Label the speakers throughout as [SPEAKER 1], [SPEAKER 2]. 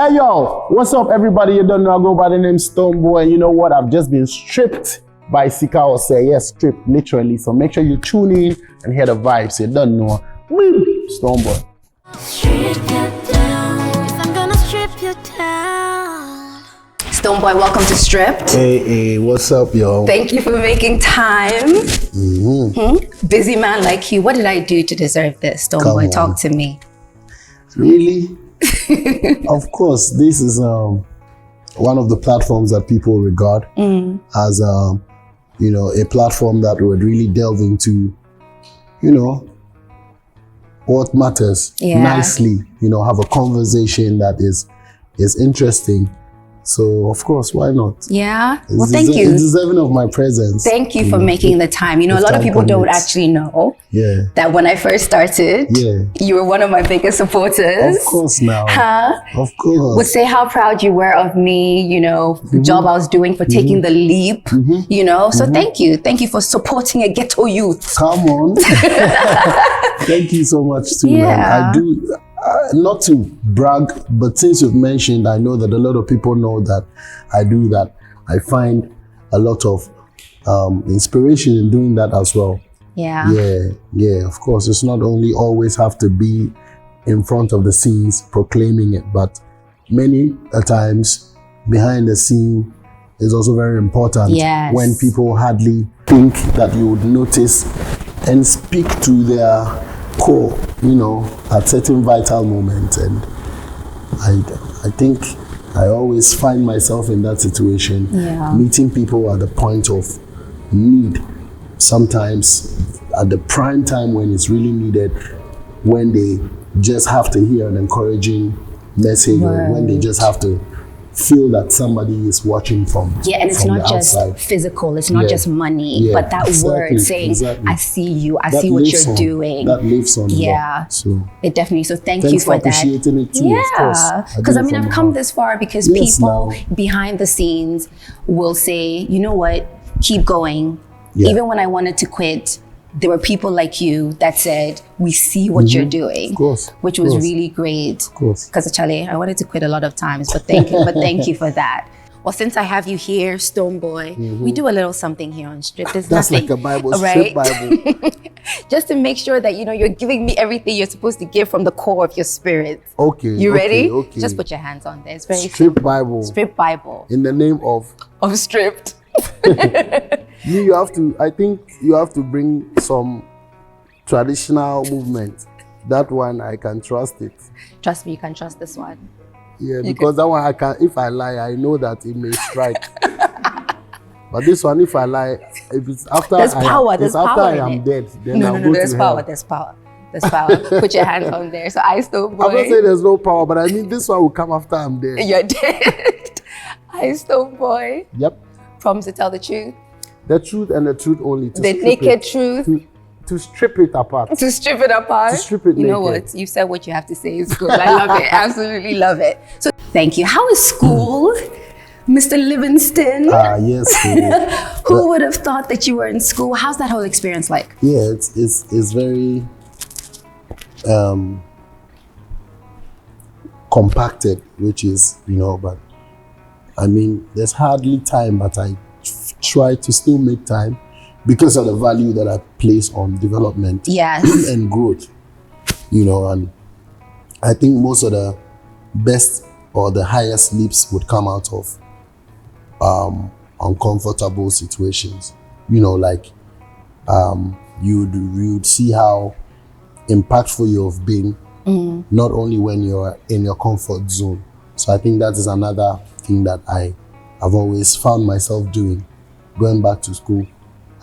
[SPEAKER 1] Hey yo, what's up everybody? You don't know I go by the name Stonebwoy, and you know what? I've just been stripped by Sika Osei. Yes, stripped literally. So make sure you tune in and hear the vibes. You don't know. Woo! Stonebwoy.
[SPEAKER 2] Strip you down, 'cause I'm gonna strip you down.
[SPEAKER 3] Stonebwoy, welcome to Stripped.
[SPEAKER 1] Hey, what's up, yo?
[SPEAKER 3] Thank you for making time. Busy man like you. What did I do to deserve this? Stonebwoy, talk to me.
[SPEAKER 1] Really? Of course, this is one of the platforms that people regard as a platform that would really delve into, what matters nicely. Have a conversation that is interesting. So of course, why not?
[SPEAKER 3] Yeah. Well, thank you.
[SPEAKER 1] It's deserving of my presence.
[SPEAKER 3] Thank you for making the time. A lot of people don't actually know that when I first started, you were one of my biggest supporters.
[SPEAKER 1] Of course now. Of course.
[SPEAKER 3] Would say how proud you were of me, the job I was doing for taking the leap, So thank you. Thank you for supporting a ghetto youth.
[SPEAKER 1] Come on. Thank you so much too, man. I do. Not to brag, but since you've mentioned, I know that a lot of people know that I do that. I find a lot of inspiration in doing that as well.
[SPEAKER 3] Yeah.
[SPEAKER 1] Yeah, of course. It's not only always have to be in front of the scenes proclaiming it, but many a times behind the scene is also very important.
[SPEAKER 3] Yes.
[SPEAKER 1] When people hardly think that you would notice and speak to their core, at certain vital moments. And I think I always find myself in that situation, meeting people at the point of need, sometimes at the prime time when it's really needed, when they just have to hear an encouraging message, or when they just have to feel that somebody is watching from
[SPEAKER 3] and it's not just
[SPEAKER 1] outside.
[SPEAKER 3] Physical, it's not just money, but that word saying, I see you, I see what you're doing.
[SPEAKER 1] That lives on. So
[SPEAKER 3] it definitely, so thank you for that.
[SPEAKER 1] Appreciating it too, of course.
[SPEAKER 3] Because I've come this far because people behind the scenes will say, you know what, keep going. Even when I wanted to quit, there were people like you that said, we see what you're doing,
[SPEAKER 1] of course,
[SPEAKER 3] which was really great.
[SPEAKER 1] Of course.
[SPEAKER 3] Because Charlie, I wanted to quit a lot of times, but thank you. But thank you for that. Well, since I have you here, Stonebwoy, we do a little something here on Strip. That's
[SPEAKER 1] nothing, like a Bible, right? Strip Bible.
[SPEAKER 3] Just to make sure that, you're giving me everything you're supposed to give from the core of your spirit.
[SPEAKER 1] Okay.
[SPEAKER 3] You ready?
[SPEAKER 1] Okay.
[SPEAKER 3] Just put your hands on there. It's very
[SPEAKER 1] Strip
[SPEAKER 3] simple.
[SPEAKER 1] Bible.
[SPEAKER 3] Strip Bible.
[SPEAKER 1] In the name of
[SPEAKER 3] Stripped.
[SPEAKER 1] You have to, I think you have to bring some traditional movement. That one, I can trust it.
[SPEAKER 3] Trust me, you can trust this one.
[SPEAKER 1] Yeah, because that one, if I lie, I know that it may strike. But this one, if I lie, if it's after
[SPEAKER 3] I
[SPEAKER 1] am dead, then I'll go to hell.
[SPEAKER 3] There's power. Put your hands on there. So I Stonebwoy.
[SPEAKER 1] I'm not saying there's no power, but I mean this one will come after I'm dead.
[SPEAKER 3] You're dead. I Stonebwoy.
[SPEAKER 1] Yep.
[SPEAKER 3] Promise to tell the truth.
[SPEAKER 1] The truth and the truth only.
[SPEAKER 3] The naked truth.
[SPEAKER 1] To strip it apart.
[SPEAKER 3] To strip it apart.
[SPEAKER 1] To strip it naked.
[SPEAKER 3] You know what? You said what you have to say is good. I love it. Absolutely love it. So thank you. How is school, Mr. Livingston?
[SPEAKER 1] Yes.
[SPEAKER 3] Who would have thought that you were in school? How's that whole experience like?
[SPEAKER 1] Yeah, it's very compacted, which is, but I mean, there's hardly time, but I try to still make time because of the value that I place on development and growth, and I think most of the best or the highest leaps would come out of uncomfortable situations, like you'd see how impactful you've been, not only when you're in your comfort zone. So I think that is another thing that I've always found myself doing, going back to school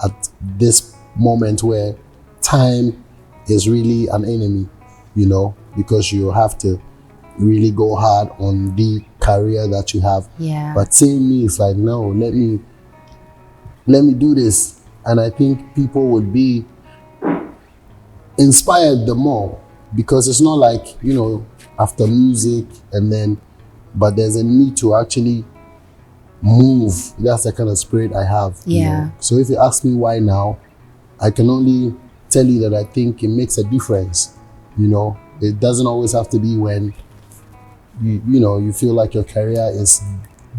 [SPEAKER 1] at this moment where time is really an enemy, because you have to really go hard on the career that you have.
[SPEAKER 3] Yeah.
[SPEAKER 1] But saying me, it's like, no, let me do this. And I think people would be inspired the more, because it's not like, after music but there's a need to actually move. That's the kind of spirit I have. So if you ask me why now, I can only tell you that I think it makes a difference. It doesn't always have to be when you feel like your career is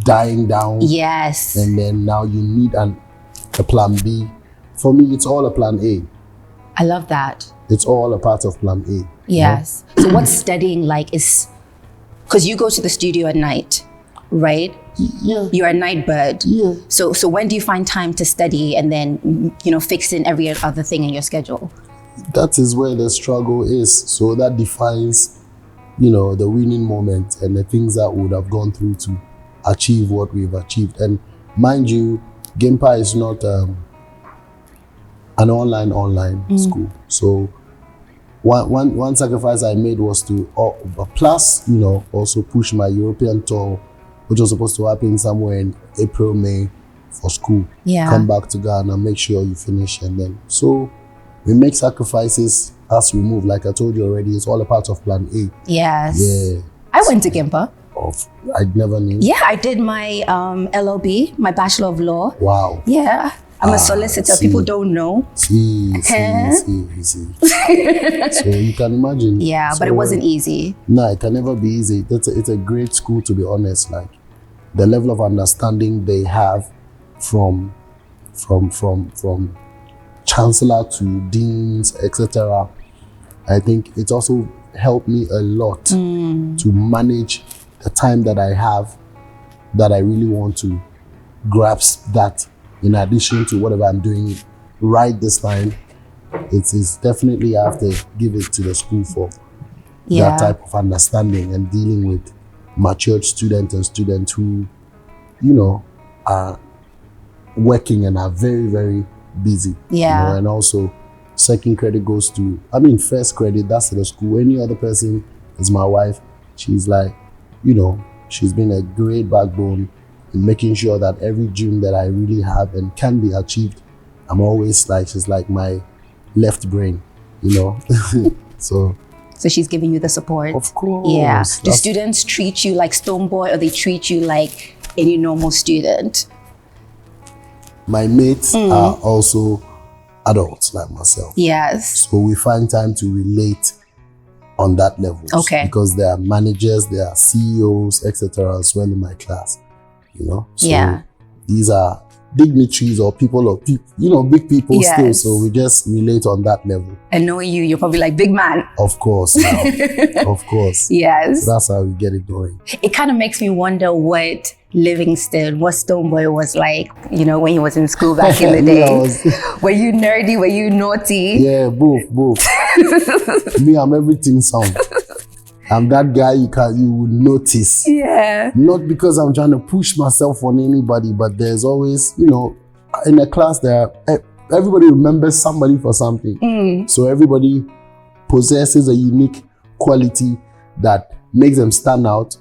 [SPEAKER 1] dying down.
[SPEAKER 3] Yes.
[SPEAKER 1] And then now you need a plan B. For me, it's all a plan A.
[SPEAKER 3] I love that.
[SPEAKER 1] It's all a part of plan A.
[SPEAKER 3] Yes. So what's studying like is, because you go to the studio at night, right?
[SPEAKER 1] Yeah.
[SPEAKER 3] You're a night bird.
[SPEAKER 1] Yeah.
[SPEAKER 3] So when do you find time to study and then, fix in every other thing in your schedule?
[SPEAKER 1] That is where the struggle is. So that defines, the winning moment and the things that we would have gone through to achieve what we've achieved. And mind you, Gimpa is not an online school. So one sacrifice I made was to plus also push my European tour, which was supposed to happen somewhere in April, May for school.
[SPEAKER 3] Yeah.
[SPEAKER 1] Come back to Ghana, make sure you finish, and then so we make sacrifices as we move. Like I told you already, it's all a part of plan A.
[SPEAKER 3] Yes.
[SPEAKER 1] Yeah.
[SPEAKER 3] I went to Gimpa.
[SPEAKER 1] I never knew.
[SPEAKER 3] Yeah, I did my LLB, my Bachelor of Law.
[SPEAKER 1] Wow.
[SPEAKER 3] Yeah. I'm a solicitor.
[SPEAKER 1] See.
[SPEAKER 3] People don't know.
[SPEAKER 1] See. So you can imagine.
[SPEAKER 3] Yeah, but it wasn't easy.
[SPEAKER 1] No, it can never be easy. It's a great school, to be honest. Like the level of understanding they have from chancellor to deans, etc. I think it also helped me a lot to manage the time that I have, that I really want to grasp that. In addition to whatever I'm doing right this time, it is definitely I have to give it to the school for that type of understanding and dealing with matured students and students who, are working and are very, very busy.
[SPEAKER 3] Yeah.
[SPEAKER 1] And also second credit goes to, first credit, that's to the school. Any other person is my wife. She's like, she's been a great backbone in making sure that every dream that I really have and can be achieved, I'm always like, she's like my left brain, So
[SPEAKER 3] she's giving you the support.
[SPEAKER 1] Of course.
[SPEAKER 3] Yeah. Do students treat you like Stonebwoy, or they treat you like any normal student?
[SPEAKER 1] My mates are also adults like myself.
[SPEAKER 3] Yes.
[SPEAKER 1] So we find time to relate on that level.
[SPEAKER 3] Okay.
[SPEAKER 1] Because there are managers, there are CEOs, etc. as well in my class. So these are dignitaries or people of big people still. So we just relate on that level.
[SPEAKER 3] And knowing you're probably like, big man.
[SPEAKER 1] Of course. Of course.
[SPEAKER 3] Yes.
[SPEAKER 1] So that's how we get it going.
[SPEAKER 3] It kind of makes me wonder what Stonebwoy was like, when he was in school back in the day. Were you nerdy? Were you naughty?
[SPEAKER 1] Yeah, both. Me, I'm everything sound. I'm that guy you would notice.
[SPEAKER 3] Yeah.
[SPEAKER 1] Not because I'm trying to push myself on anybody, but there's always, in a class there, everybody remembers somebody for something. So everybody possesses a unique quality that makes them stand out,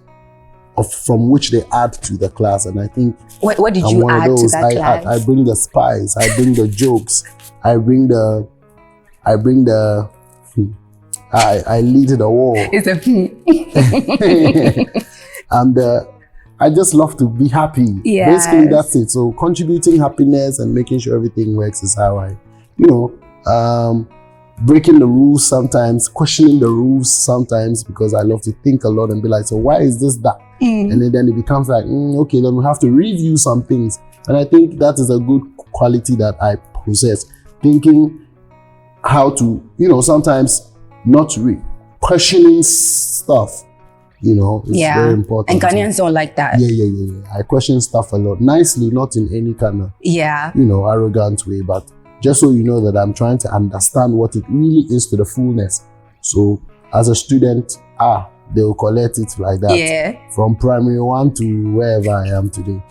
[SPEAKER 1] from which they add to the class. And I think
[SPEAKER 3] what did you add to that class?
[SPEAKER 1] I bring the spice, I bring the jokes, I lead the war.
[SPEAKER 3] It's
[SPEAKER 1] And I just love to be happy.
[SPEAKER 3] Yes.
[SPEAKER 1] Basically, that's it. So contributing happiness and making sure everything works is how I, breaking the rules sometimes, questioning the rules sometimes, because I love to think a lot and be like, so why is this that? And then it becomes like, okay, then we have to review some things. And I think that is a good quality that I possess. Thinking how to, sometimes not questioning stuff, is very important.
[SPEAKER 3] And Ghanaians don't like that.
[SPEAKER 1] Yeah. I question stuff a lot. Nicely, not in any kind of, arrogant way, but just so you know that I'm trying to understand what it really is to the fullness. So as a student, they'll collect it like that.
[SPEAKER 3] Yeah.
[SPEAKER 1] From primary 1 to wherever I am today.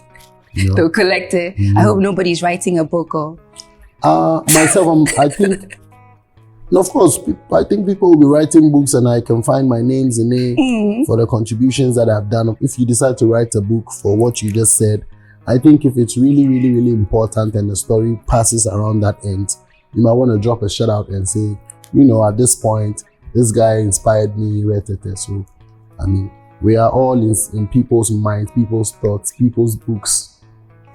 [SPEAKER 3] They'll collect it. I hope nobody's writing a book or...
[SPEAKER 1] Myself, I think... Of course, I think people will be writing books and I can find my names in it for the contributions that I've done. If you decide to write a book for what you just said, I think if it's really, really, really important and the story passes around that end, you might want to drop a shout out and say, at this point, this guy inspired me. So, we are all in people's minds, people's thoughts, people's books.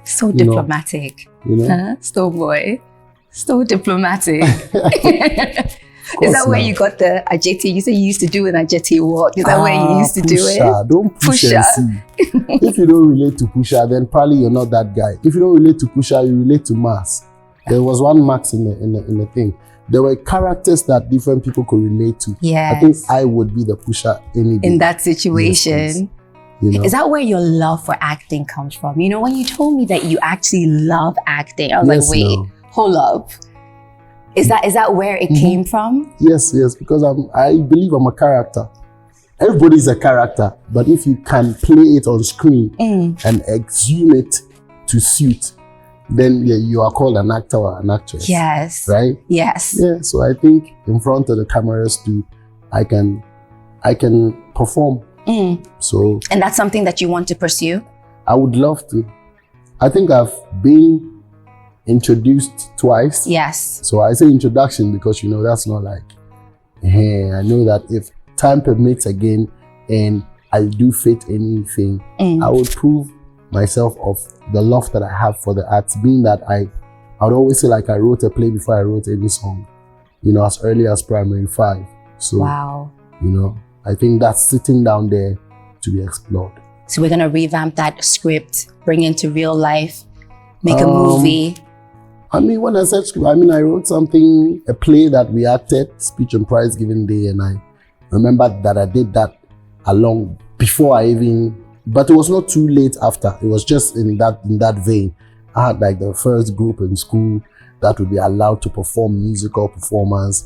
[SPEAKER 3] So diplomatic. Stonebwoy. So diplomatic. Is that where you got the ajeti? You said you used to do an ajeti walk. Is that where you used to do it?
[SPEAKER 1] Don't push and see. If you don't relate to Pusha, then probably you're not that guy. If you don't relate to Pusha, you relate to Max. There was one Max in the thing. There were characters that different people could relate to.
[SPEAKER 3] Yes.
[SPEAKER 1] I think I would be the Pusha any day.
[SPEAKER 3] In that situation.
[SPEAKER 1] Yes,
[SPEAKER 3] Is that where your love for acting comes from? You know, when you told me that you actually love acting, I was like, wait, hold up. Is that where it came from?
[SPEAKER 1] Yes, because I believe I'm a character. Everybody is a character, but if you can play it on screen and exhume it to suit, then you are called an actor or an actress.
[SPEAKER 3] Yes.
[SPEAKER 1] Right?
[SPEAKER 3] Yes.
[SPEAKER 1] Yeah. So I think in front of the cameras too, I can perform. So.
[SPEAKER 3] And that's something that you want to pursue? I
[SPEAKER 1] would love to. I think I've been introduced twice.
[SPEAKER 3] Yes.
[SPEAKER 1] So I say introduction because that's not like, hey, I know that if time permits again and I do fit anything, I would prove myself of the love that I have for the arts, being that I would always say like I wrote a play before I wrote any song, as early as primary 5. So,
[SPEAKER 3] wow.
[SPEAKER 1] I think that's sitting down there to be explored.
[SPEAKER 3] So we're going to revamp that script, bring it into real life, make a movie.
[SPEAKER 1] When I said script, I wrote something, a play that we acted, speech and prize giving day, and I remember that I did that along before but it was not too late after. It was just in that vein. I had like the first group in school that would be allowed to perform musical performance,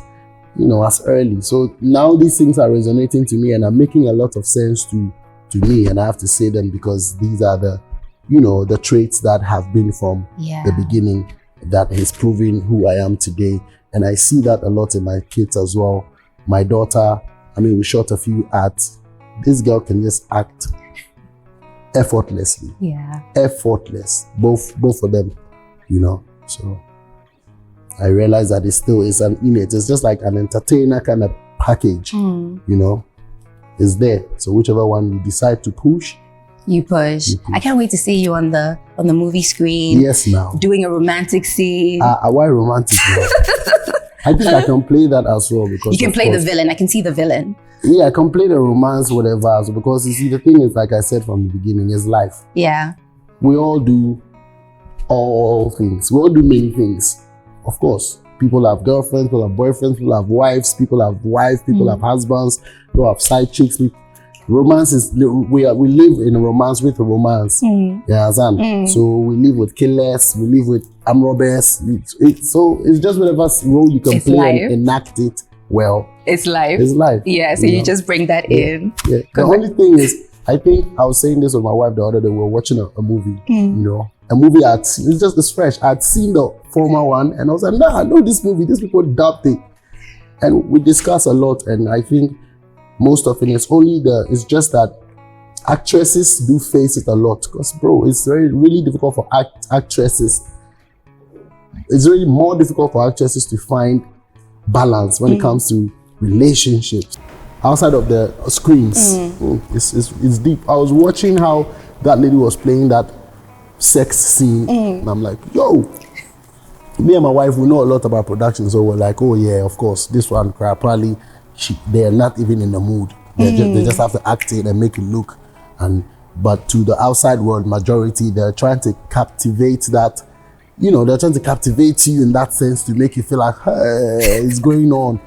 [SPEAKER 1] as early. So now these things are resonating to me and are making a lot of sense to me, and I have to say them because these are the traits that have been from the beginning that is proving who I am today. And I see that a lot in my kids as well. My daughter, we shot a few ads. This girl can just act effortlessly.
[SPEAKER 3] Yeah.
[SPEAKER 1] Effortless. Both of them, So I realize that it still is an innate. It's just like an entertainer kind of package, It's there. So whichever one you decide to push,
[SPEAKER 3] you push. I can't wait to see you on the movie screen.
[SPEAKER 1] Yes, now.
[SPEAKER 3] Doing a romantic scene.
[SPEAKER 1] Why romantic? I think I can play that as well because
[SPEAKER 3] you can play the villain. I can see the villain.
[SPEAKER 1] Yeah, I can play the romance, whatever. So because you see, the thing is, like I said from the beginning, is life.
[SPEAKER 3] Yeah.
[SPEAKER 1] We all do all things. We all do many things. Of course, people have girlfriends, people have boyfriends, people have wives, people have husbands, people have side chicks. Romance is, we live in a romance with a romance. Yeah, so we live with killers, we live with armed robbers. So it's just whatever role you can play and enact it well.
[SPEAKER 3] It's life.
[SPEAKER 1] It's life.
[SPEAKER 3] Yeah, so you just bring that in.
[SPEAKER 1] Yeah. The only thing is, I think I was saying this with my wife the other day. We were watching a movie, a movie it's fresh. I'd seen the former one and I was like, nah, I know this movie. These people dubbed it. And we discuss a lot, and I think most of it is it's just that actresses do face it a lot because, bro, it's really difficult for actresses. It's really more difficult for actresses to find balance when it comes to relationships outside of the screens. It's deep. I was watching how that lady was playing that sex scene, and I'm like, yo. Me and my wife, we know a lot about production, so we're like, oh yeah, of course, this one probably they're not even in the mood. They just have to act it and make it look. But to the outside world, majority, they're trying to captivate that. They're trying to captivate you in that sense to make you feel like, hey, it's going on.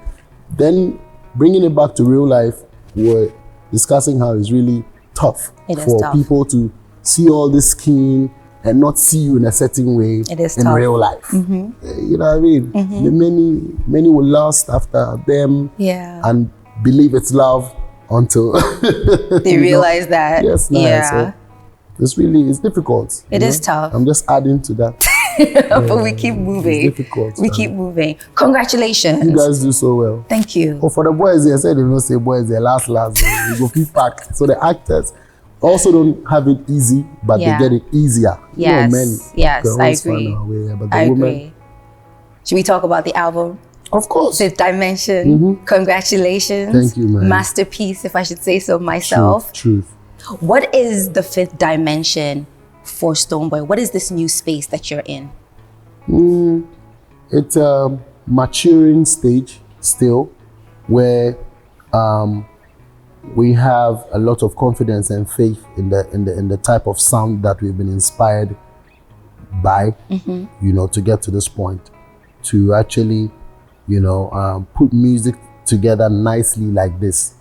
[SPEAKER 1] Then bringing it back to real life, we're discussing how it's really tough for people to see all this skin and not see you in a certain way in real life. You know what I mean? Many will lust after them and believe it's love until
[SPEAKER 3] they realize that.
[SPEAKER 1] Yes, so it's difficult.
[SPEAKER 3] It is tough.
[SPEAKER 1] I'm just adding to that.
[SPEAKER 3] But we keep moving.
[SPEAKER 1] It's difficult.
[SPEAKER 3] We keep moving. Congratulations.
[SPEAKER 1] You guys do so well.
[SPEAKER 3] Thank you.
[SPEAKER 1] Oh, for the boys, I said they don't say boys, they're last. We go keep back. So the actors also don't have it easy, but they get it easier.
[SPEAKER 3] Yes,
[SPEAKER 1] men
[SPEAKER 3] I agree. I agree. Should we talk about the album?
[SPEAKER 1] Of course.
[SPEAKER 3] Fifth Dimension. Congratulations.
[SPEAKER 1] Thank you, man.
[SPEAKER 3] Masterpiece, if I should say so myself.
[SPEAKER 1] Truth.
[SPEAKER 3] What is the fifth dimension for Stonebwoy? What is this new space that you're in?
[SPEAKER 1] It's a maturing stage. still, where we have a lot of confidence and faith in the type of sound that we've been inspired by, you know, to get to this point, to actually, you know, put music together nicely like this,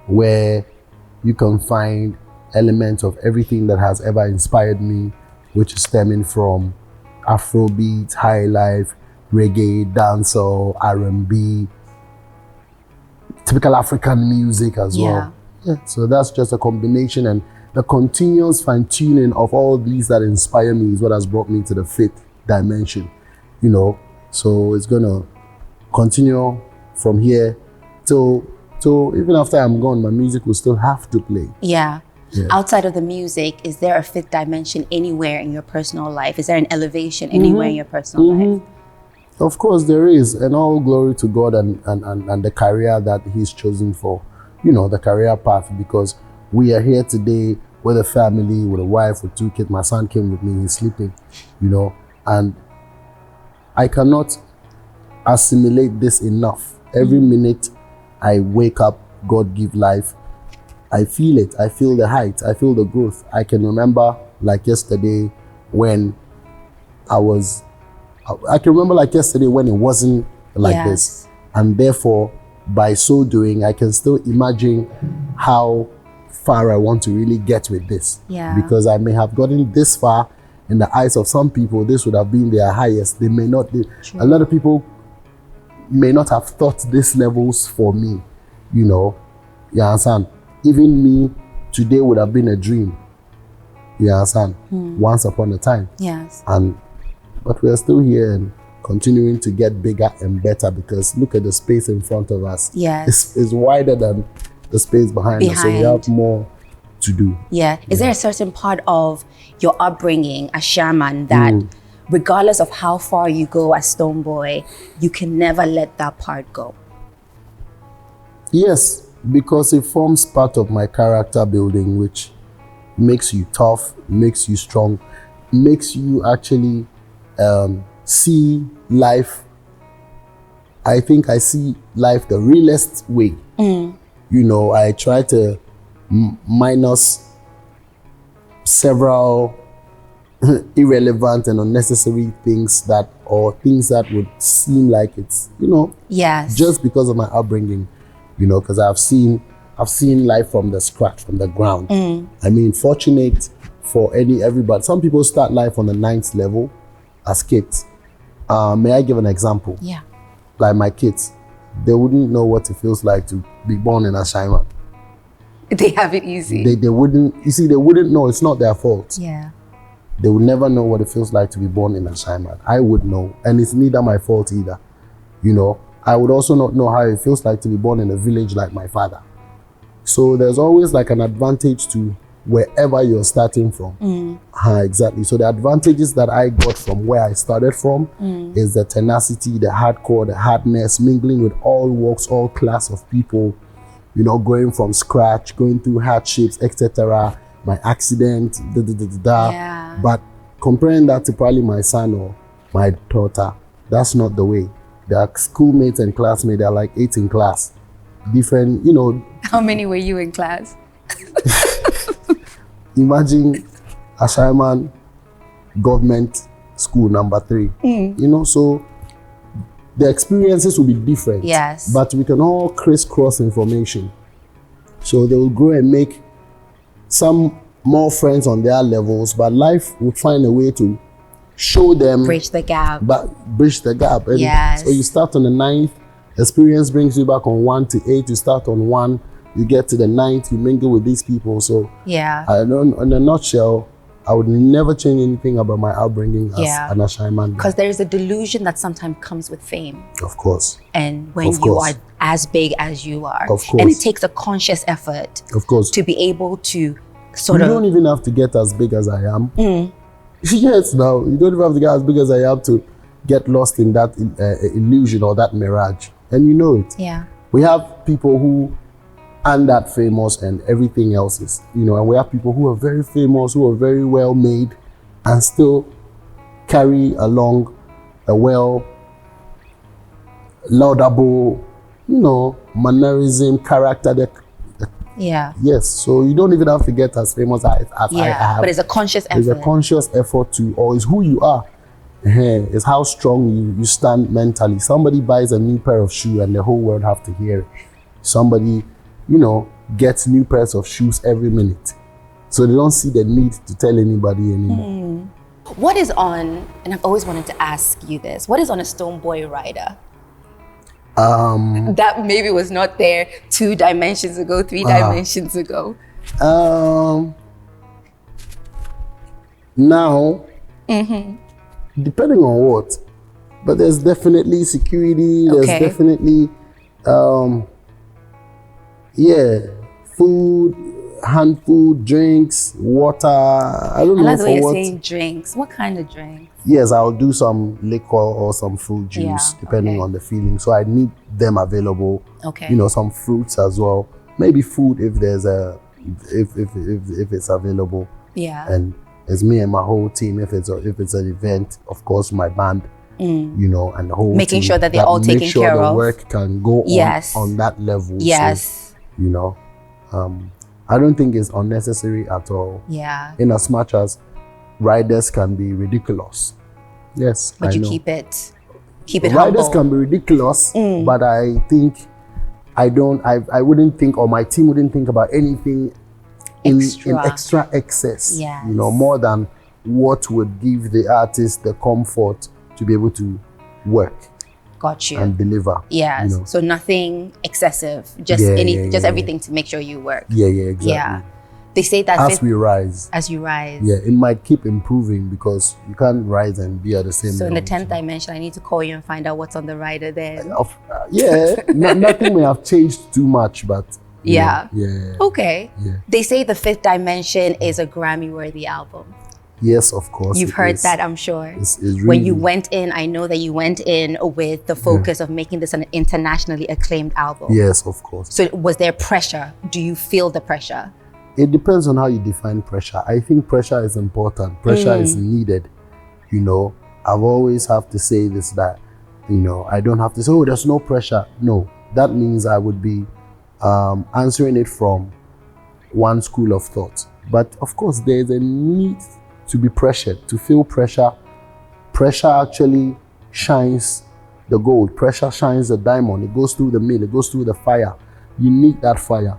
[SPEAKER 1] where you can find elements of everything that has ever inspired me, which is stemming from Afrobeat, high life, reggae, dancehall, R&B, typical African music as well. Yeah, so that's just a combination, and the continuous fine-tuning of all these that inspire me is what has brought me to the fifth dimension, you know. So it's gonna continue from here till even after I'm gone, my music will still have to play.
[SPEAKER 3] Yeah. Outside of the music, is there a fifth dimension anywhere in your personal life? Is there an elevation anywhere in your personal life?
[SPEAKER 1] Of course there is, and all glory to God and the career that He's chosen for, you know, the career path, because we are here today with a family, with a wife, with 2 kids. My son came with me, he's sleeping, you know, and I cannot assimilate this enough. Every minute I wake up, God give life. I feel it. I feel the height. I feel the growth. I can remember like yesterday when I can remember like yesterday when it wasn't like this. And therefore, by so doing, I can still imagine how far I want to really get with this. Because I may have gotten this far in the eyes of some people, this would have been their highest. They may not, a lot of people may not have thought this levels for me, you know. You understand? Even me, today would have been a dream. You understand? Once upon a time. But we are still here and continuing to get bigger and better, because look at the space in front of us. It's wider than the space behind us, so we have more to do.
[SPEAKER 3] Is there a certain part of your upbringing as Sherman that regardless of how far you go as Stonebwoy, you can never let that part go?
[SPEAKER 1] Yes, because it forms part of my character building, which makes you tough, makes you strong, makes you actually see life. I think I see life the realest way. You know, I try to minus several irrelevant and unnecessary things that would seem like it's, you know, just because of my upbringing, you know, because I've seen life from the scratch, from the ground. I mean, fortunate for everybody. Some people start life on the 9th level as kids. May I give an example? Like my kids, they wouldn't know what it feels like to be born in a Shaiman.
[SPEAKER 3] They have it easy.
[SPEAKER 1] They wouldn't, you see, they wouldn't know. It's not their fault. They would never know what it feels like to be born in a Shaiman. I would know, and it's neither my fault either. You know, I would also not know how it feels like to be born in a village like my father. So there's always like an advantage to wherever you're starting from. Exactly. So the advantages that I got from where I started from is the tenacity, the hardcore, the hardness, mingling with all walks, all class of people, you know, going from scratch, going through hardships, etc. My accident, But comparing that to probably my son or my daughter, that's not the way. Their schoolmates and classmates, they're like 8 in class. Different, you know.
[SPEAKER 3] How many were you in class?
[SPEAKER 1] Imagine a Shaiman government school number 3. You know, so the experiences will be different. But we can all crisscross information. So they will grow and make some more friends on their levels, but life will find a way to show them.
[SPEAKER 3] Bridge the gap.
[SPEAKER 1] And so you start on the 9th, experience brings you back on 1 to 8, you start on 1, you get to the 9th, you mingle with these people. So I don't, in a nutshell, I would never change anything about my upbringing as an Ashaiman.
[SPEAKER 3] Because there's a delusion that sometimes comes with fame.
[SPEAKER 1] Of course.
[SPEAKER 3] And when you are as big as you are.
[SPEAKER 1] Of course.
[SPEAKER 3] And it takes a conscious effort.
[SPEAKER 1] Of course.
[SPEAKER 3] To be able to
[SPEAKER 1] you don't even have to get as big as I am. Yes, now, you don't even have to get as big as I am to get lost in that illusion or that mirage. And you know it. We have people who aren't that famous and everything else is, you know, and we have people who are very famous, who are very well made and still carry along a well laudable mannerism, character.
[SPEAKER 3] Yeah.
[SPEAKER 1] Yes, so you don't even have to get as famous as I have.
[SPEAKER 3] But it's a conscious effort.
[SPEAKER 1] It's a conscious effort or it's who you are. It's how strong you stand mentally. Somebody buys a new pair of shoes and the whole world have to hear it. Somebody, gets new pairs of shoes every minute. So they don't see the need to tell anybody anymore.
[SPEAKER 3] What is on, and I've always wanted to ask you this, what is on a Stonebwoy rider? That maybe was not there 2 dimensions ago, 3 dimensions ago.
[SPEAKER 1] Now, depending on what, but there's definitely security, there's definitely, food, hand food, drinks, water. I don't know
[SPEAKER 3] like the way
[SPEAKER 1] for
[SPEAKER 3] you're
[SPEAKER 1] what.
[SPEAKER 3] saying drinks. What kind of drinks?
[SPEAKER 1] Yes, I'll do some liquor or some fruit juice, depending on the feeling. So I need them available.
[SPEAKER 3] Okay.
[SPEAKER 1] Some fruits as well. Maybe food if there's if it's available.
[SPEAKER 3] Yeah.
[SPEAKER 1] And it's me and my whole team. If it's an event, of course, my band. And the whole
[SPEAKER 3] making
[SPEAKER 1] team,
[SPEAKER 3] sure that they're all taken care
[SPEAKER 1] the
[SPEAKER 3] of.
[SPEAKER 1] work can go on that level.
[SPEAKER 3] Yes.
[SPEAKER 1] So, I don't think it's unnecessary at all.
[SPEAKER 3] Yeah.
[SPEAKER 1] In as much as riders can be ridiculous. Yes,
[SPEAKER 3] but
[SPEAKER 1] I
[SPEAKER 3] you
[SPEAKER 1] know.
[SPEAKER 3] keep it
[SPEAKER 1] Riders
[SPEAKER 3] humble.
[SPEAKER 1] can be ridiculous, but I think I wouldn't think, or my team wouldn't think about anything in extra excess.
[SPEAKER 3] Yes.
[SPEAKER 1] More than what would give the artist the comfort to be able to work.
[SPEAKER 3] Got you.
[SPEAKER 1] And deliver.
[SPEAKER 3] Yes. So nothing excessive, just everything to make sure you work.
[SPEAKER 1] Yeah, exactly.
[SPEAKER 3] Yeah. They say that
[SPEAKER 1] as we rise.
[SPEAKER 3] As you rise.
[SPEAKER 1] Yeah, it might keep improving because you can't rise and be at the same level.
[SPEAKER 3] So in the 10th dimension, I need to call you and find out what's on the rider then.
[SPEAKER 1] Nothing may have changed too much, but
[SPEAKER 3] yeah.
[SPEAKER 1] Okay.
[SPEAKER 3] Yeah. They say the 5th dimension is a Grammy-worthy album.
[SPEAKER 1] Yes, of course.
[SPEAKER 3] You've heard that, I'm sure.
[SPEAKER 1] It's really,
[SPEAKER 3] when you went in, I know that you went in with the focus of making this an internationally acclaimed album.
[SPEAKER 1] Yes, of course.
[SPEAKER 3] So was there pressure? Do you feel the pressure?
[SPEAKER 1] It depends on how you define pressure. I think pressure is important. Pressure is needed. I've always have to say this, that, I don't have to say, oh, there's no pressure. No, that means I would be answering it from one school of thought. But of course, there's a need to be pressured, to feel pressure. Pressure actually shines the gold. Pressure shines the diamond. It goes through the mill. It goes through the fire. You need that fire,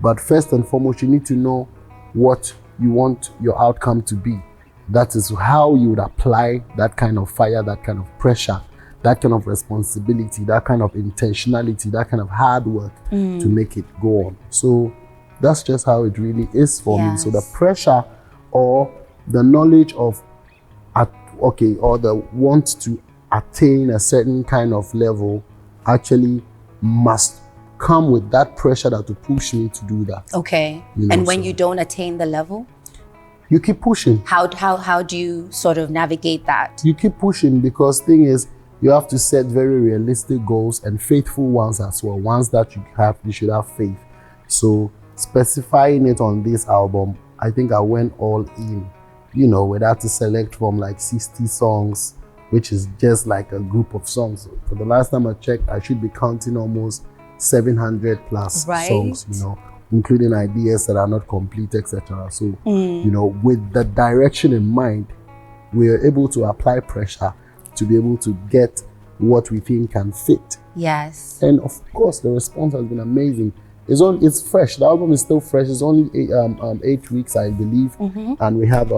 [SPEAKER 1] But first and foremost, you need to know what you want your outcome to be. That is how you would apply that kind of fire, that kind of pressure, that kind of responsibility, that kind of intentionality, that kind of hard work to make it go on. So that's just how it really is for me. So the pressure or the knowledge of, or the want to attain a certain kind of level actually must come with that pressure that to push me to do that.
[SPEAKER 3] Okay. And when you don't attain the level?
[SPEAKER 1] You keep pushing.
[SPEAKER 3] How do you sort of navigate that?
[SPEAKER 1] You keep pushing because thing is, you have to set very realistic goals and faithful ones as well. Ones that you should have faith. So specifying it on this album, I think I went all in, we had to select from like 60 songs, which is just like a group of songs. For the last time I checked, I should be counting almost 700 plus songs, including ideas that are not complete, etc. So, with the direction in mind, we are able to apply pressure to be able to get what we think can fit.
[SPEAKER 3] Yes.
[SPEAKER 1] And of course, the response has been amazing. It's fresh. The album is still fresh. It's only 8 weeks, I believe. And we have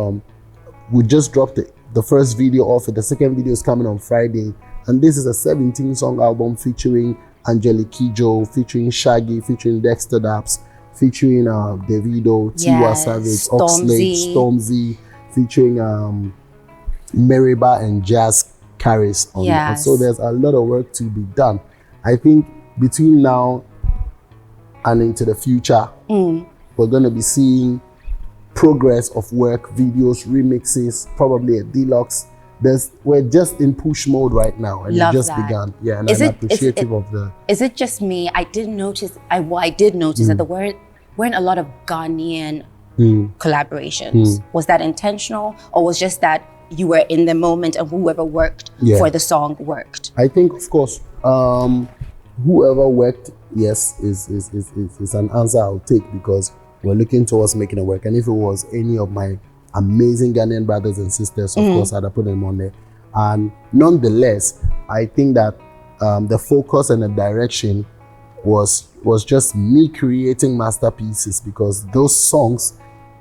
[SPEAKER 1] we just dropped the first video off it. The second video is coming on Friday. And this is a 17-song album featuring Angelique Kidjo, featuring Shaggy, featuring Dexter Daps, featuring Davido, Tiwa Savage, Oxlade, Stormzy, featuring Merriba and Jazz Caris on it. So there's a lot of work to be done. I think between now and into the future, we're going to be seeing progress of work, videos, remixes, probably a deluxe. We're just in push mode right now, and it just began. Yeah, and I'm appreciative of the.
[SPEAKER 3] Is it just me? I did notice. I did notice that there weren't a lot of Ghanaian collaborations. Was that intentional, or was just that you were in the moment and whoever worked for the song worked?
[SPEAKER 1] I think, of course, whoever worked, yes, is an answer I'll take, because we're looking towards making it work. And if it was any of my amazing Ghanaian brothers and sisters, of course, I'd have put them on there. And nonetheless, I think that the focus and the direction was just me creating masterpieces, because those songs,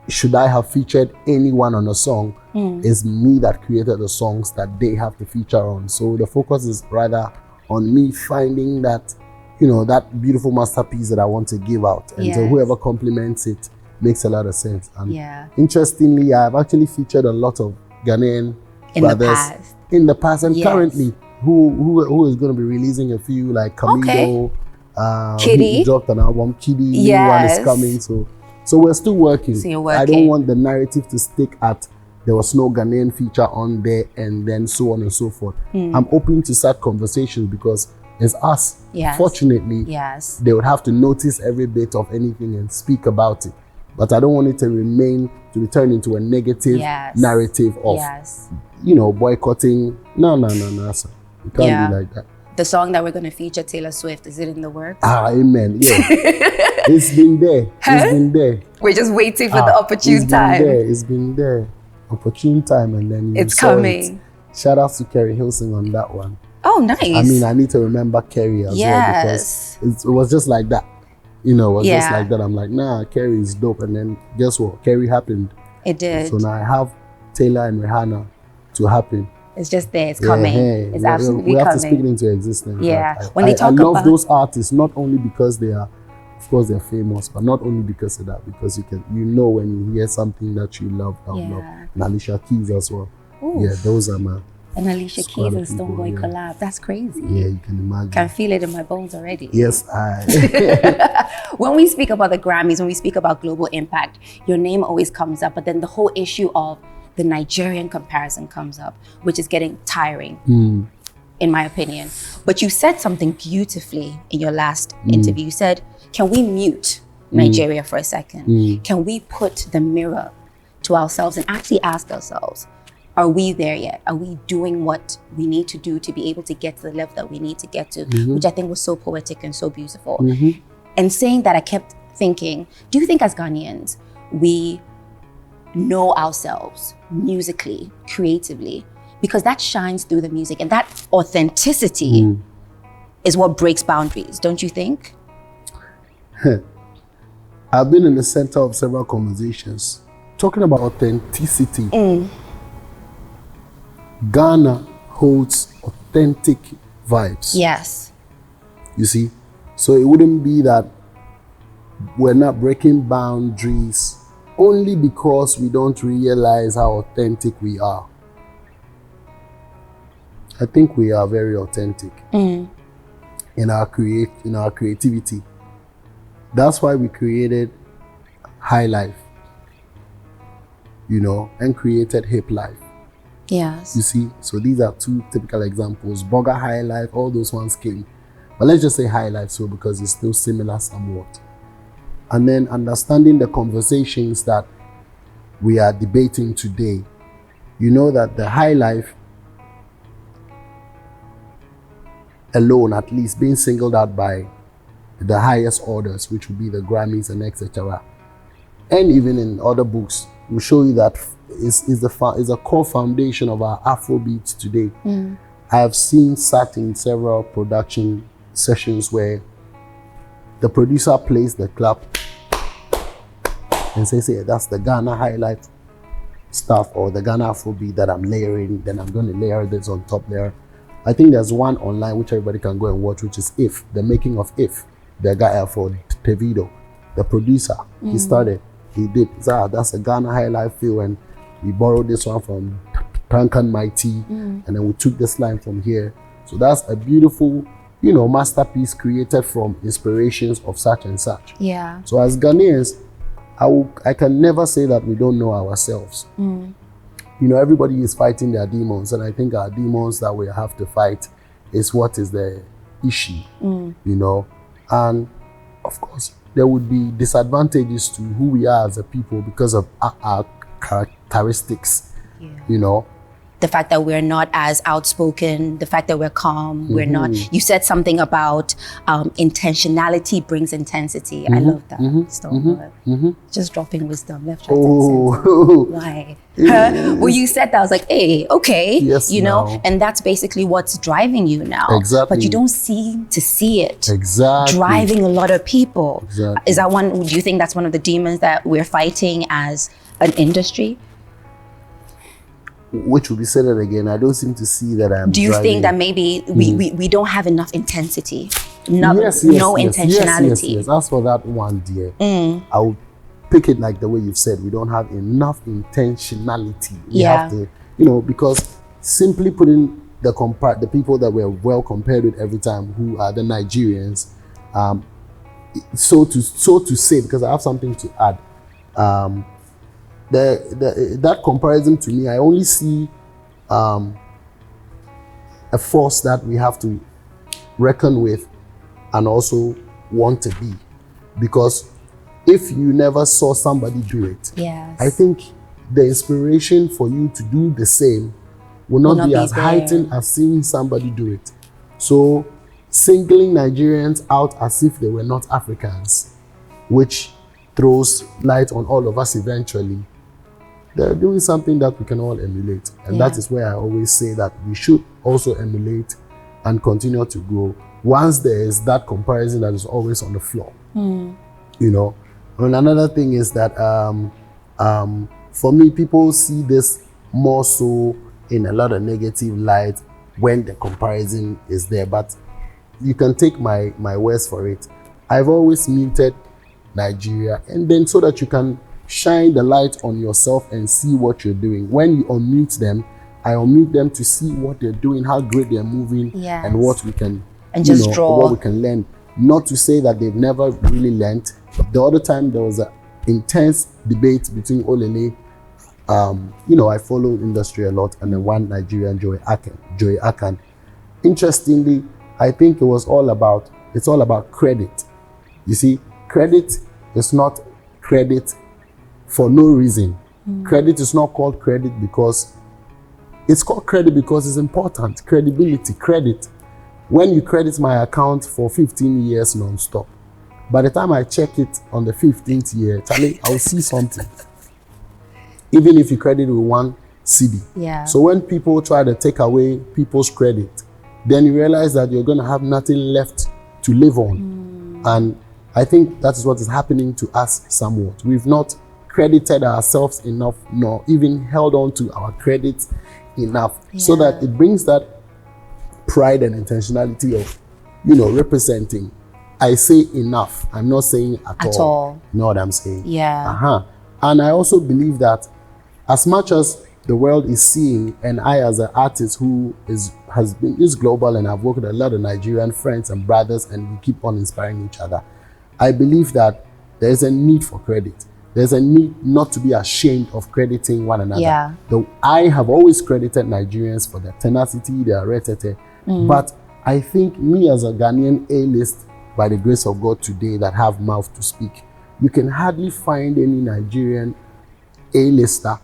[SPEAKER 1] should I have featured anyone on a song, is me that created the songs that they have to feature on. So the focus is rather on me finding that, that beautiful masterpiece that I want to give out. And so whoever compliments it makes a lot of sense. And interestingly, I've actually featured a lot of Ghanaian brothers in the past and currently who is going to be releasing a few, like Camido, he dropped an album, Kiddy, new one is coming. So we're still working.
[SPEAKER 3] So you're working.
[SPEAKER 1] I don't want the narrative to stick at there was no Ghanaian feature on there and then so on and so forth. I'm open to start conversations, because it's us. Fortunately, they would have to notice every bit of anything and speak about it. But I don't want it to turn into a negative narrative of, boycotting. No, sir. You can't be like that.
[SPEAKER 3] The song that we're going to feature, Taylor Swift, is it in the works?
[SPEAKER 1] Amen. Yeah. It's been there. It's been there.
[SPEAKER 3] We're just waiting for the opportune time.
[SPEAKER 1] It's been there. Opportune time, and then
[SPEAKER 3] it's coming.
[SPEAKER 1] Shout out to Kerry Hilson on that one.
[SPEAKER 3] Oh, nice.
[SPEAKER 1] I mean, I need to remember Kerry as well, because it was just like that. Just like that. I'm like, nah, Kerry is dope. And then guess what? Kerry happened.
[SPEAKER 3] It did.
[SPEAKER 1] So now I have Taylor and Rihanna to happen.
[SPEAKER 3] It's just there. It's coming. It's absolutely coming.
[SPEAKER 1] We have to speak it into existence.
[SPEAKER 3] Yeah.
[SPEAKER 1] I love those artists, not only because they are, of course, they're famous, but not only because of that, because when you hear something that you love. And Alicia Keys as well. Oof. Yeah, those are my.
[SPEAKER 3] And Alicia Keys and Stonebwoy collab. That's crazy.
[SPEAKER 1] Yeah, you can imagine.
[SPEAKER 3] Can feel it in my bones already.
[SPEAKER 1] Yes,
[SPEAKER 3] When we speak about the Grammys, when we speak about global impact, your name always comes up, but then the whole issue of the Nigerian comparison comes up, which is getting tiring, in my opinion. But you said something beautifully in your last interview. You said, can we mute Nigeria for a second? Can we put the mirror to ourselves and actually ask ourselves, are we there yet? Are we doing what we need to do to be able to get to the level that we need to get to? Which I think was so poetic and so beautiful. And saying that, I kept thinking, do you think as Ghanaians, we know ourselves musically, creatively? Because that shines through the music, and that authenticity is what breaks boundaries, don't you think?
[SPEAKER 1] I've been in the center of several conversations talking about authenticity. Ghana holds authentic vibes.
[SPEAKER 3] Yes.
[SPEAKER 1] You see? So it wouldn't be that we're not breaking boundaries only because we don't realize how authentic we are. I think we are very authentic in our creativity. That's why we created High Life, and created Hip Life.
[SPEAKER 3] Yes.
[SPEAKER 1] You see, so these are two typical examples. Burger High Life, all those ones came. But let's just say High Life, so because it's still similar somewhat. And then understanding the conversations that we are debating today. You know that the High Life alone, at least, being singled out by the highest orders, which would be the Grammys and etc. And even in other books, will show you that is a core foundation of our Afrobeats today. I have sat in several production sessions where the producer plays the clap and says, hey, that's the Ghana High Life stuff, or the Ghana Afrobeat that I'm layering, then I'm going to layer this on top there. I think there's one online which everybody can go and watch, which is If, the making of If, the guy for Tevido, the producer. He started, he did, that's a Ghana High Life feel, and we borrowed this one from Tankan Mighty, and then we took this line from here. So that's a beautiful, masterpiece created from inspirations of such and such.
[SPEAKER 3] Yeah.
[SPEAKER 1] So as Ghanaians, I can never say that we don't know ourselves. Everybody is fighting their demons, and I think our demons that we have to fight is what is the issue, and of course there would be disadvantages to who we are as a people because of our characteristics,
[SPEAKER 3] the fact that we're not as outspoken, the fact that we're calm, we're not. You said something about intentionality brings intensity. I love that. Stonebwoy. Just dropping wisdom left, right, and center. Why? Well, you said that, I was like, hey, okay,
[SPEAKER 1] yes,
[SPEAKER 3] you know, and that's basically what's driving you now.
[SPEAKER 1] Exactly.
[SPEAKER 3] But you don't seem to see it.
[SPEAKER 1] Exactly.
[SPEAKER 3] Driving a lot of people.
[SPEAKER 1] Exactly.
[SPEAKER 3] Is that one? Do you think that's one of the demons that we're fighting as an industry?
[SPEAKER 1] Which will be said it again. I don't seem to see that I'm.
[SPEAKER 3] Do you think that maybe we don't have enough intensity, no intentionality?
[SPEAKER 1] Yes. As for that one, dear, I'll pick it like the way you've said. We don't have enough intentionality. We have to, you know, because simply putting the people that we're well compared with every time, who are the Nigerians, so to say, because I have something to add. That comparison, to me, I only see a force that we have to reckon with and also want to be. Because if you never saw somebody do it, I think the inspiration for you to do the same will not be as heightened as seeing somebody do it. So singling Nigerians out as if they were not Africans, which throws light on all of us eventually, they're doing something that we can all emulate. And that is where I always say that we should also emulate and continue to grow once there is that comparison that is always on the floor. You know. And another thing is that for me, people see this more so in a lot of negative light when the comparison is there. But you can take my words for it. I've always muted Nigeria, and then so that you can shine the light on yourself and see what you're doing. When you unmute them, I unmute them to see what they're doing, how great they're moving, and what we can, what we can learn. Not to say that they've never really learned. The other time there was an intense debate between Olele, I follow industry a lot, and then one Nigerian, Joy Akan. Interestingly, I think it's all about credit. You see, credit is not credit for no reason. Credit is not called credit because it's called credit because it's important. Credibility, credit. When you credit my account for 15 years non-stop, by the time I check it on the 15th year, Charlie, I'll see something. Even if you credit with one CD. So when people try to take away people's credit, then you realize that you're going to have nothing left to live on. And I think that is what is happening to us somewhat. We've not credited ourselves enough, nor even held on to our credits enough, so that it brings that pride and intentionality of, representing. I say enough. I'm not saying at all. You know what I'm saying? And I also believe that as much as the world is seeing, and I as an artist who is global, and I've worked with a lot of Nigerian friends and brothers, and we keep on inspiring each other, I believe that there's a need for credit. There's a need not to be ashamed of crediting one another. Though I have always credited Nigerians for their tenacity, their retete. But I think me as a Ghanaian A-list, by the grace of God today, that have mouth to speak, you can hardly find any Nigerian A-lister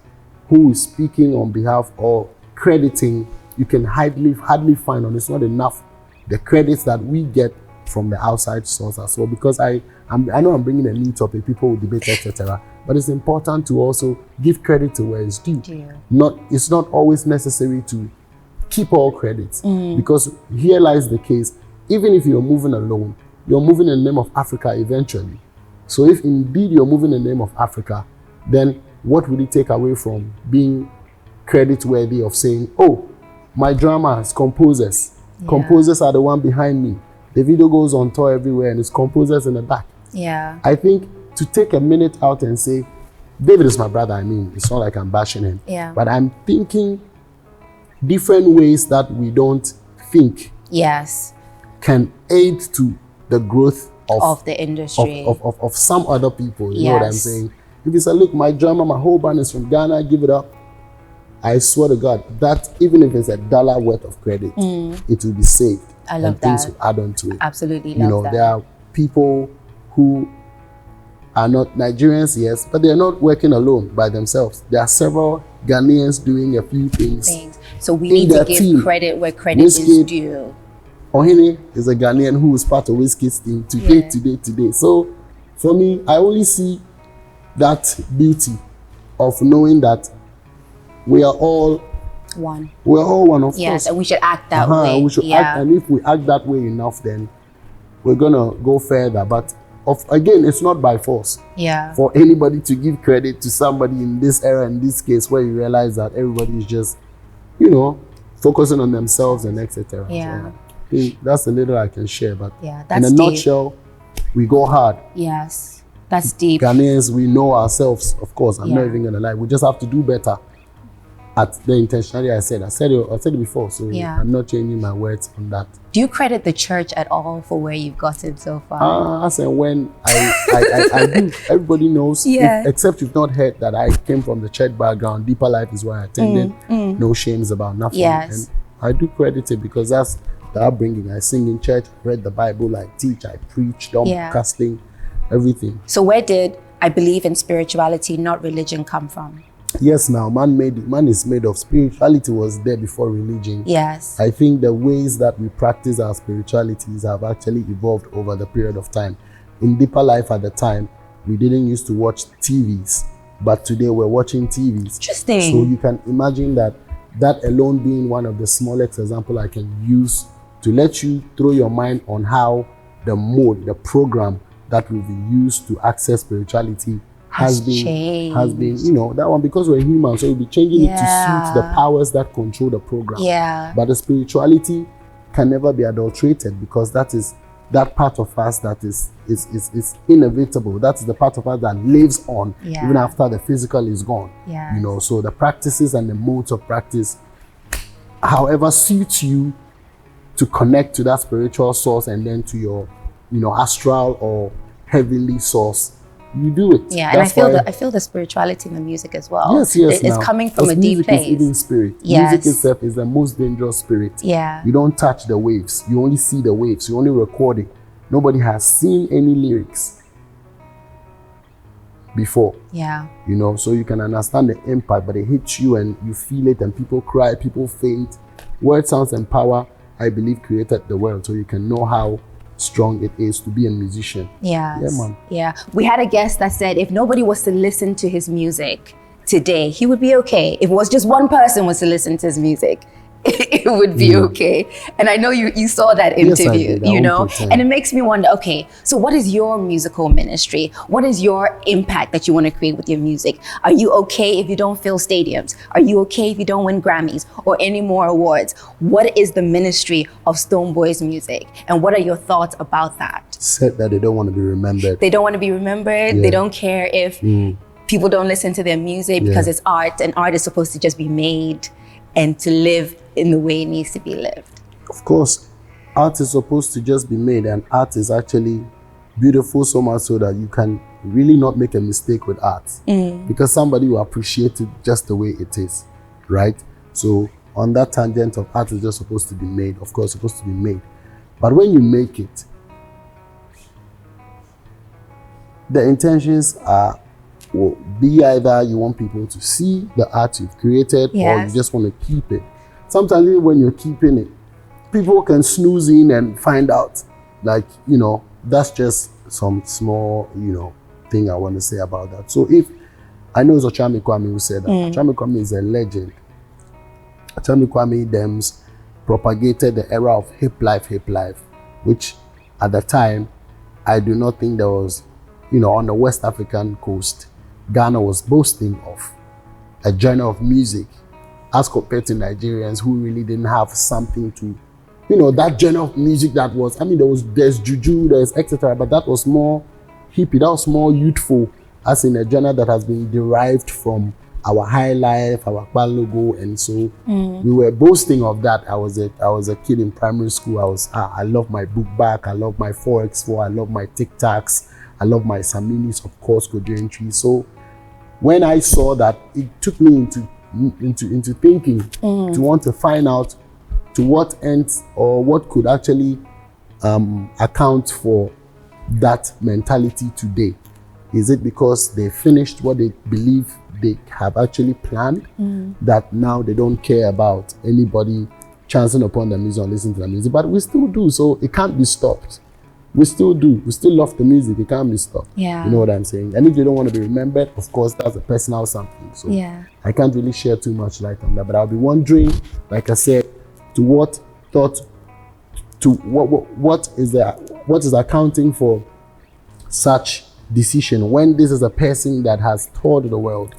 [SPEAKER 1] who is speaking on behalf or crediting. You can hardly find, and it's not enough, the credits that we get from the outside source as well. Because I know I'm bringing a new topic, people will debate, etc. But it's important to also give credit to where it's due. It's not always necessary to keep all credits, because here lies the case. Even if you're moving alone, you're moving in the name of Africa eventually. So if indeed you're moving in the name of Africa, then what would it take away from being credit worthy of saying, oh, my drama has composers. Composers are the one behind me. The video goes on tour everywhere and it's composers in the back. I think to take a minute out and say, David is my brother, it's not like I'm bashing him. But I'm thinking different ways that we don't think can aid to the growth of the industry, of some other people. You know what I'm saying? If you say, look, my drama, my whole band is from Ghana, give it up. I swear to God, that even if it's $1 worth of credit, it will be saved.
[SPEAKER 3] I love
[SPEAKER 1] and things will add on to it.
[SPEAKER 3] Absolutely love that.
[SPEAKER 1] There are people who are not Nigerians, yes, but they're not working alone by themselves. There are several Ghanaians doing a few things.
[SPEAKER 3] So we need to give credit where credit is due.
[SPEAKER 1] Ohene is a Ghanaian who is part of Wizkid's team today. So for me, I only see that beauty of knowing that we are all
[SPEAKER 3] one.
[SPEAKER 1] We're all one, of course.
[SPEAKER 3] Yes, and we should act that way.
[SPEAKER 1] We should act, and if we act that way enough, then we're gonna go further. But again, it's not by force.
[SPEAKER 3] Yeah.
[SPEAKER 1] For anybody to give credit to somebody in this era, in this case, where you realize that everybody is just, focusing on themselves and etc.
[SPEAKER 3] Yeah.
[SPEAKER 1] So, that's a little I can share. But
[SPEAKER 3] that's
[SPEAKER 1] in a
[SPEAKER 3] deep.
[SPEAKER 1] Nutshell, we go hard.
[SPEAKER 3] Yes, that's deep.
[SPEAKER 1] Ghanaians, we know ourselves. Of course, I'm not even gonna lie. We just have to do better. At the intentionality I said it before, so I'm not changing my words on that.
[SPEAKER 3] Do you credit the church at all for where you've gotten so far?
[SPEAKER 1] As and when I do. Everybody knows, except you've not heard that I came from the church background. Deeper Life is where I attended. No shames about nothing.
[SPEAKER 3] Yes.
[SPEAKER 1] And I do credit it because that's the upbringing. I sing in church, read the Bible, I teach, I preach, casting, everything.
[SPEAKER 3] So where did I believe in spirituality, not religion, come from?
[SPEAKER 1] Yes, now man is made of spirituality was there before religion.
[SPEAKER 3] Yes.
[SPEAKER 1] I think the ways that we practice our spiritualities have actually evolved over the period of time. In Deeper Life at the time, we didn't used to watch TVs, but today we're watching TVs.
[SPEAKER 3] Interesting.
[SPEAKER 1] So you can imagine that alone being one of the smallest example I can use to let you throw your mind on how the program that will be used to access spirituality has been, that one, because we're human, so we'll be changing it to suit the powers that control the program.
[SPEAKER 3] Yeah.
[SPEAKER 1] But the spirituality can never be adulterated because that is that part of us that is inevitable. That's the part of us that lives on even after the physical is gone.
[SPEAKER 3] Yeah.
[SPEAKER 1] So the practices and the modes of practice, however suits you to connect to that spiritual source and then to your, astral or heavenly source, you do it.
[SPEAKER 3] Yeah, that's and I feel the spirituality in the music as well.
[SPEAKER 1] Yes.
[SPEAKER 3] It's coming from a deep place.
[SPEAKER 1] Music is even spirit.
[SPEAKER 3] Yes.
[SPEAKER 1] Music itself is the most dangerous spirit.
[SPEAKER 3] Yeah.
[SPEAKER 1] You don't touch the waves. You only see the waves. You only record it. Nobody has seen any lyrics before.
[SPEAKER 3] Yeah.
[SPEAKER 1] So you can understand the impact, but it hits you and you feel it and people cry, people faint. Word, sounds, and power, I believe, created the world, so you can know how strong it is to be a musician.
[SPEAKER 3] Yes.
[SPEAKER 1] Yeah, man.
[SPEAKER 3] Yeah. We had a guest that said if nobody was to listen to his music today, he would be okay. If it was just one person was to listen to his music, it would be okay. And I know you saw that interview, and it makes me wonder, okay, so what is your musical ministry? What is your impact that you want to create with your music? Are you okay if you don't fill stadiums? Are you okay if you don't win Grammys or any more awards? What is the ministry of Stonebwoy's music? And what are your thoughts about that?
[SPEAKER 1] Said that they don't want to be remembered.
[SPEAKER 3] They don't want to be remembered. They don't care if people don't listen to their music because it's art, and art is supposed to just be made and to live in the way it needs to be lived.
[SPEAKER 1] Of course, art is supposed to just be made, and art is actually beautiful so much so that you can really not make a mistake with art because somebody will appreciate it just the way it is, right? So on that tangent of art is just supposed to be made, of course, supposed to be made. But when you make it, the intentions are will be either you want people to see the art you've created or you just want to keep it. Sometimes even when you're keeping it, people can snooze in and find out. Like, that's just some small, thing I want to say about that. So if, I know it's Ochami Kwame who said that. Ochami Kwame is a legend. Ochami Kwame Dems propagated the era of hip life, which at the time, I do not think there was, on the West African coast, Ghana was boasting of a genre of music as compared to Nigerians who really didn't have something to, that genre of music that was, there's juju, there's etc., but that was more hippie, that was more youthful, as in a genre that has been derived from our high life, our logo, and so we were boasting of that. I was a kid in primary school. I love my book bag, I love my 4x4, I love my Tic Tacs, I love my Saminis, of course, Kojo. So when I saw that, it took me into thinking to want to find out to what ends or what could actually account for that mentality today. Is it because they finished what they believe they have actually planned, that now they don't care about anybody chancing upon the music or listening to the music? But we still do, so it can't be stopped. We still do. We still love the music. It can't be stopped.
[SPEAKER 3] Yeah.
[SPEAKER 1] You know what I'm saying? And if they don't want to be remembered, of course, that's a personal something. So
[SPEAKER 3] Yeah.
[SPEAKER 1] I can't really share too much light on that. But I'll be wondering, like I said, what is accounting for such decision when this is a person that has toured the world,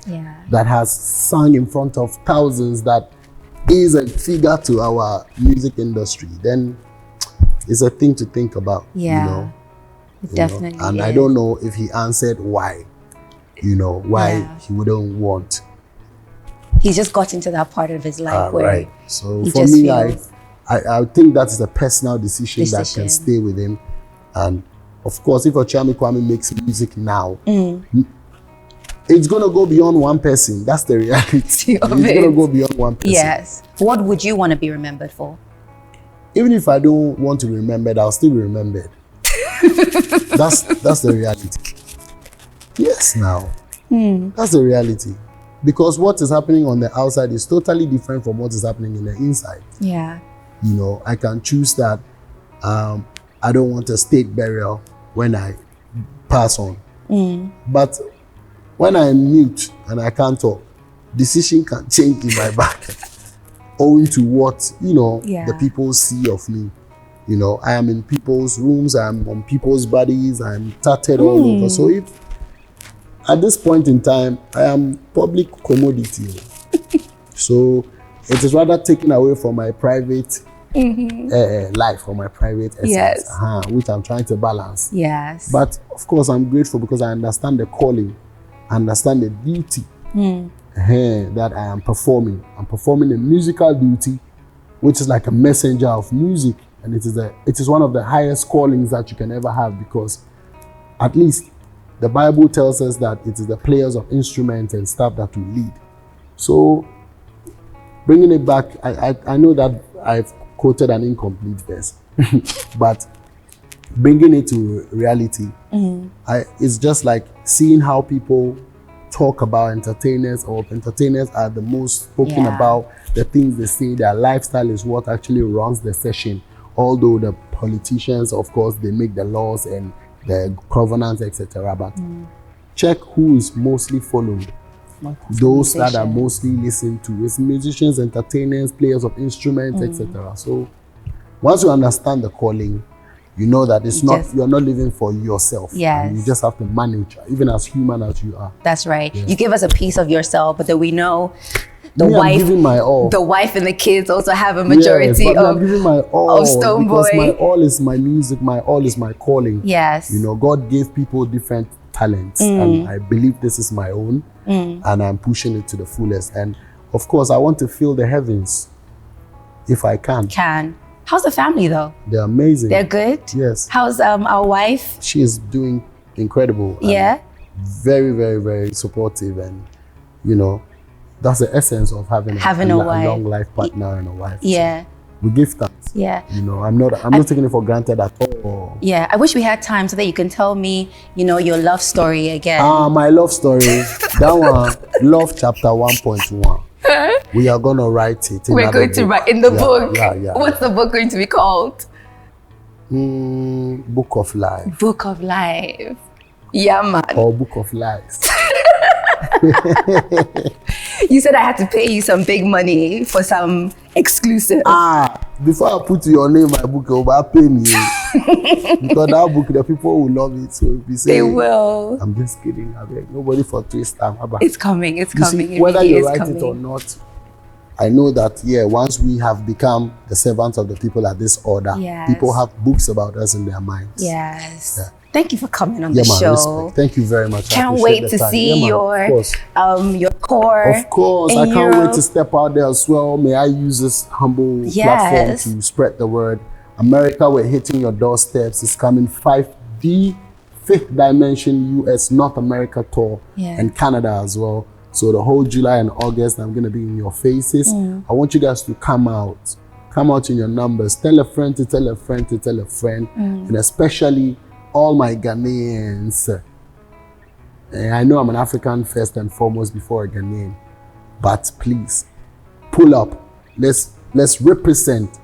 [SPEAKER 1] that has sung in front of thousands, that is a figure to our music industry. Then it's a thing to think about.
[SPEAKER 3] Yeah, definitely.
[SPEAKER 1] And I don't know if he answered why, why he wouldn't want.
[SPEAKER 3] He just got into that part of his life where
[SPEAKER 1] right. So for me, I think that is a personal decision that can stay with him. And of course, if Ochami Kwame makes music now, it's going to go beyond one person. That's the reality. It's going to go beyond one person.
[SPEAKER 3] Yes. What would you want to be remembered for?
[SPEAKER 1] Even if I don't want to be remembered, I'll still be remembered. That's the reality. Yes, now. That's the reality. Because what is happening on the outside is totally different from what is happening in the inside.
[SPEAKER 3] Yeah.
[SPEAKER 1] I can choose that I don't want a state burial when I pass on. But when I'm mute and I can't talk, decision can change in my back owing to what, the people see of me. I am in people's rooms, I am on people's bodies, I'm tattered all over. So if at this point in time, I am public commodity. So it is rather taken away from my private life, or my private essence, which I'm trying to balance.
[SPEAKER 3] Yes.
[SPEAKER 1] But of course, I'm grateful because I understand the calling, I understand the duty that I am performing. I'm performing a musical duty, which is like a messenger of music. And it is one of the highest callings that you can ever have, because at least the Bible tells us that it is the players of instruments and stuff that will lead. So bringing it back, I know that I've quoted an incomplete verse, but bringing it to reality, it's just like seeing how people talk about entertainers, or entertainers are the most spoken about, the things they say, their lifestyle is what actually runs the session. Although the politicians, of course, they make the laws and the covenants, etc. But check who is mostly followed. Those that are mostly listened to is musicians, entertainers, players of instruments, etc. So once you understand the calling, you know that you're not living for yourself.
[SPEAKER 3] Yes.
[SPEAKER 1] And you just have to manage, even as human as you are.
[SPEAKER 3] That's right. Yes. You give us a piece of yourself, but then we know
[SPEAKER 1] I'm giving my all.
[SPEAKER 3] The wife and the kids also have a majority
[SPEAKER 1] of I'm giving my all,
[SPEAKER 3] of Stonebwoy.
[SPEAKER 1] Because my all is my music, my all is my calling.
[SPEAKER 3] Yes.
[SPEAKER 1] God gave people different talents, and I believe this is my own, and I'm pushing it to the fullest. And of course, I want to fill the heavens if I can.
[SPEAKER 3] How's the family though?
[SPEAKER 1] They're amazing.
[SPEAKER 3] They're good?
[SPEAKER 1] Yes.
[SPEAKER 3] How's our wife?
[SPEAKER 1] She is doing incredible.
[SPEAKER 3] Yeah.
[SPEAKER 1] Very, very, very supportive, and that's the essence of having a long life partner and a wife.
[SPEAKER 3] Yeah.
[SPEAKER 1] So we give thanks.
[SPEAKER 3] Yeah.
[SPEAKER 1] I'm not taking it for granted at all.
[SPEAKER 3] Yeah. I wish we had time so that you can tell me, your love story again.
[SPEAKER 1] My love story. That one, Love Chapter 1.1. We are going to write it.
[SPEAKER 3] We're going to write in the book.
[SPEAKER 1] Yeah.
[SPEAKER 3] What's the book going to be called?
[SPEAKER 1] Book of Life.
[SPEAKER 3] Book of Life. Yeah, man.
[SPEAKER 1] Or Book of Lies.
[SPEAKER 3] You said I had to pay you some big money for some exclusive.
[SPEAKER 1] Before I put your name in my book, I'll pay me. Because that book, the people will love it. So if you say,
[SPEAKER 3] they will.
[SPEAKER 1] I'm just kidding. I beg nobody for twist time.
[SPEAKER 3] It's coming. It's coming.
[SPEAKER 1] See, whether you write it or not, I know that, once we have become the servants of the people at this order, people have books about us in their minds.
[SPEAKER 3] Yes. Yeah. Thank you for coming on the show.
[SPEAKER 1] Respect. Thank you very much.
[SPEAKER 3] Can't wait to see your core.
[SPEAKER 1] Of course, I can't wait to step out there as well. May I use this humble platform to spread the word. America, we're hitting your doorsteps. It's coming 5D, Fifth Dimension US North America tour, and Canada as well. So the whole July and August, I'm going to be in your faces. I want you guys to come out. Come out in your numbers. Tell a friend to tell a friend to tell a friend. And especially all my Ghanaians. I know I'm an African first and foremost before a Ghanaian, but please pull up. Let's represent,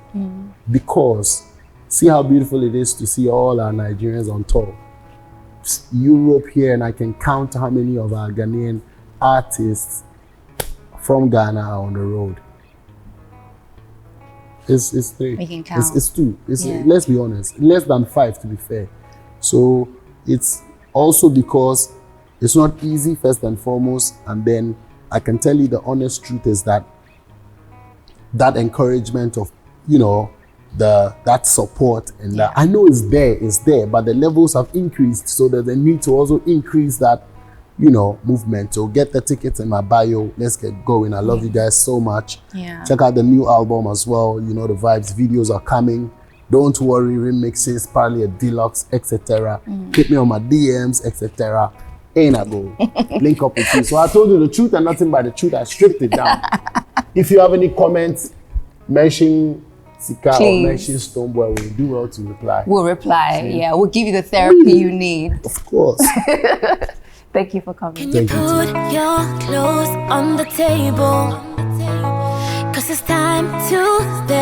[SPEAKER 1] because see how beautiful it is to see all our Nigerians on tour. Europe here, and I can count how many of our Ghanaian artists from Ghana are on the road. It's three.
[SPEAKER 3] We can count.
[SPEAKER 1] It's two. Let's be honest, less than 5 to be fair. So it's also because it's not easy first and foremost, and then I can tell you the honest truth is that encouragement of, you know, that support and that, I know it's there, but the levels have increased, so there's a need to also increase that, you know, movement. So get the tickets in my bio. Let's get going. I love you guys so much.
[SPEAKER 3] Yeah.
[SPEAKER 1] Check out the new album as well. You know the vibes. Videos are coming. Don't worry. Remixes, probably a deluxe, etc. Hit me on my DMs, etc. Ain't I go link up with you. So I told you the truth and nothing but the truth. I stripped it down. If you have any comments, mention Sika or mention Stonebwoy, we'll do well to reply.
[SPEAKER 3] We'll reply. Yeah, we'll give you the therapy you need.
[SPEAKER 1] Of course.
[SPEAKER 3] Thank you for coming.
[SPEAKER 2] Can you put your clothes on the table? 'Cause it's time to step